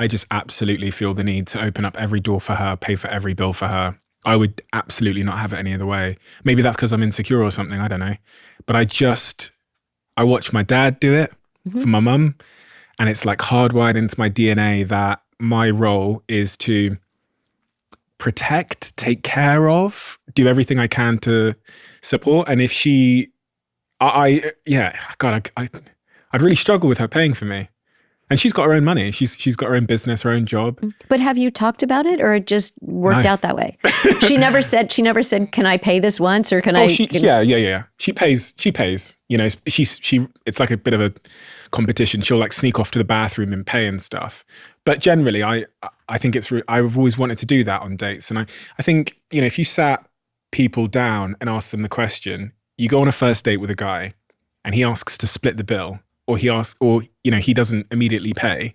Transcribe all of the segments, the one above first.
I just absolutely feel the need to open up every door for her, pay for every bill for her. I would absolutely not have it any other way. Maybe that's because I'm insecure or something. I don't know. But I watched my dad do it for my mum. And it's like hardwired into my DNA that my role is to protect, take care of, do everything I can to support. And if I'd really struggle with her paying for me. And she's got her own money. She's got her own business, her own job. But have you talked about it, or it just worked out that way? She never said, "Can I pay this once?" Or Yeah. She pays. You know, it's like a bit of a competition. She'll like sneak off to the bathroom and pay and stuff. But generally, I think I've always wanted to do that on dates. And I think, you know, if you sat people down and asked them the question, you go on a first date with a guy and he asks to split the bill, or he doesn't immediately pay,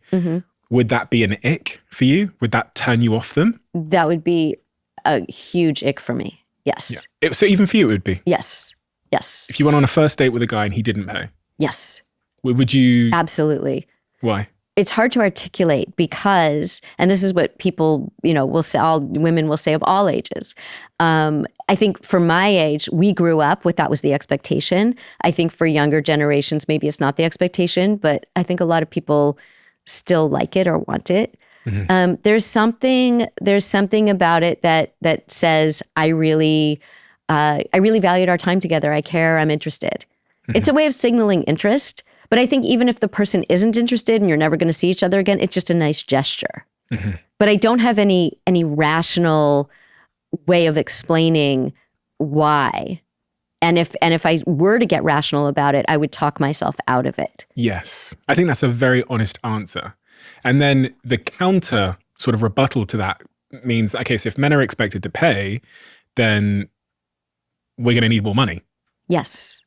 would that be an ick for you? Would that turn you off them? That would be a huge ick for me. Yes. Yeah. So even for you, it would be? Yes. If you went on a first date with a guy and he didn't pay? Yes. Would you? Absolutely. Why? It's hard to articulate because, and this is what people, will say, all women will say of all ages. I think for my age, we grew up with that was the expectation. I think for younger generations, maybe it's not the expectation, but I think a lot of people still like it or want it. Mm-hmm. There's something about it that says, I really valued our time together. I care. I'm interested. Mm-hmm. It's a way of signaling interest. But I think even if the person isn't interested and you're never going to see each other again, it's just a nice gesture. Mm-hmm. But I don't have any rational way of explaining why. And if I were to get rational about it, I would talk myself out of it. Yes. I think that's a very honest answer. And then the counter sort of rebuttal to that means, okay, so if men are expected to pay, then we're going to need more money. Yes.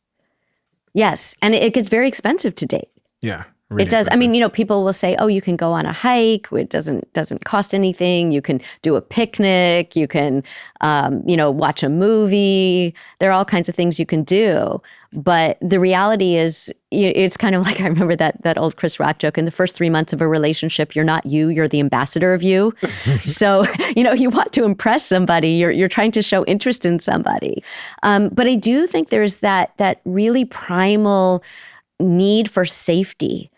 And it gets very expensive to date. Yeah. Really it does. expensive. I mean, people will say, oh, you can go on a hike. It doesn't cost anything. You can do a picnic. You can, watch a movie. There are all kinds of things you can do. But the reality is, it's kind of like, I remember that old Chris Rock joke, in the first 3 months of a relationship, you're not you, you're the ambassador of you. So, you want to impress somebody. You're trying to show interest in somebody. But I do think there's that really primal need for safety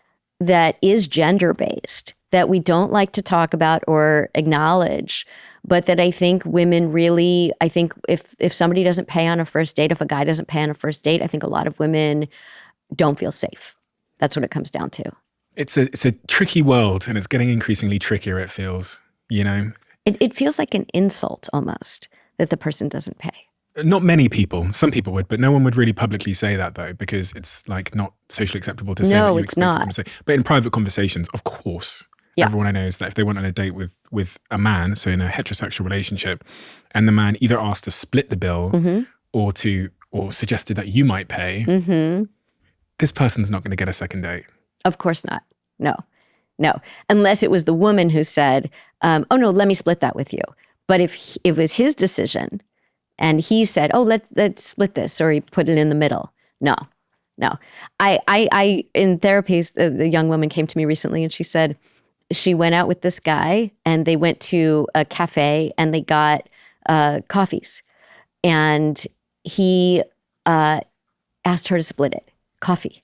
that is gender-based, that we don't like to talk about or acknowledge, but that I think women really, if somebody doesn't pay on a first date, if a guy doesn't pay on a first date, I think a lot of women don't feel safe. That's what it comes down to. It's a tricky world, and it's getting increasingly trickier, it feels, It feels like an insult almost that the person doesn't pay. Not many people. Some people would, but no one would really publicly say that, though, because it's like not socially acceptable to say that you expect them to say. But in private conversations, of course, everyone I know is that if they went on a date with a man, so in a heterosexual relationship, and the man either asked to split the bill or suggested that you might pay, this person's not going to get a second date. Of course not. No. Unless it was the woman who said, oh no, let me split that with you. But if it was his decision, and he said, oh, let's split this, or he put it in the middle. No. I in therapy, the young woman came to me recently and she said she went out with this guy and they went to a cafe and they got coffees. And he asked her to split it, coffee.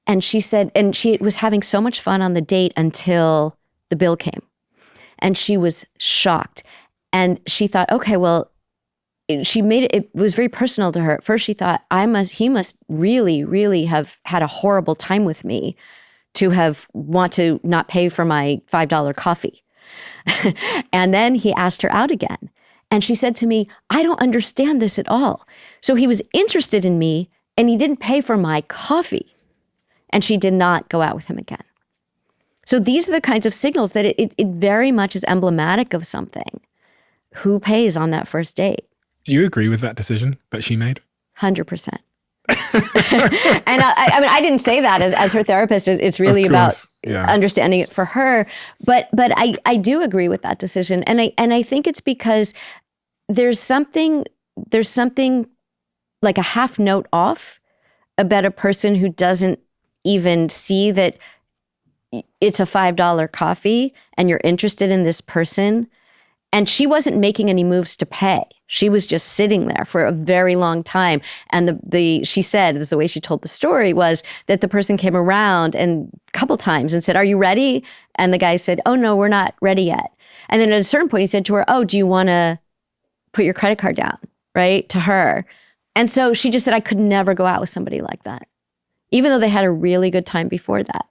And she said, and she was having so much fun on the date until the bill came. And she was shocked. And she thought, okay, well, it was very personal to her. At first she thought, he must really, really have had a horrible time with me to want to not pay for my $5 coffee. And then he asked her out again. And she said to me, I don't understand this at all. So he was interested in me and he didn't pay for my coffee. And she did not go out with him again. So these are the kinds of signals that it very much is emblematic of something. Who pays on that first date? Do you agree with that decision that she made? 100%. And I didn't say that as her therapist. It's really about understanding it for her. But I do agree with that decision. And I think it's because there's something like a half note off about a person who doesn't even see that it's a $5 coffee and you're interested in this person. And she wasn't making any moves to pay. She was just sitting there for a very long time. And she said, this is the way she told the story, was that the person came around and a couple times and said, "Are you ready?" And the guy said, "Oh no, we're not ready yet." And then at a certain point he said to her, "Oh, do you want to put your credit card down?" Right? To her. And so she just said, "I could never go out with somebody like that." Even though they had a really good time before that.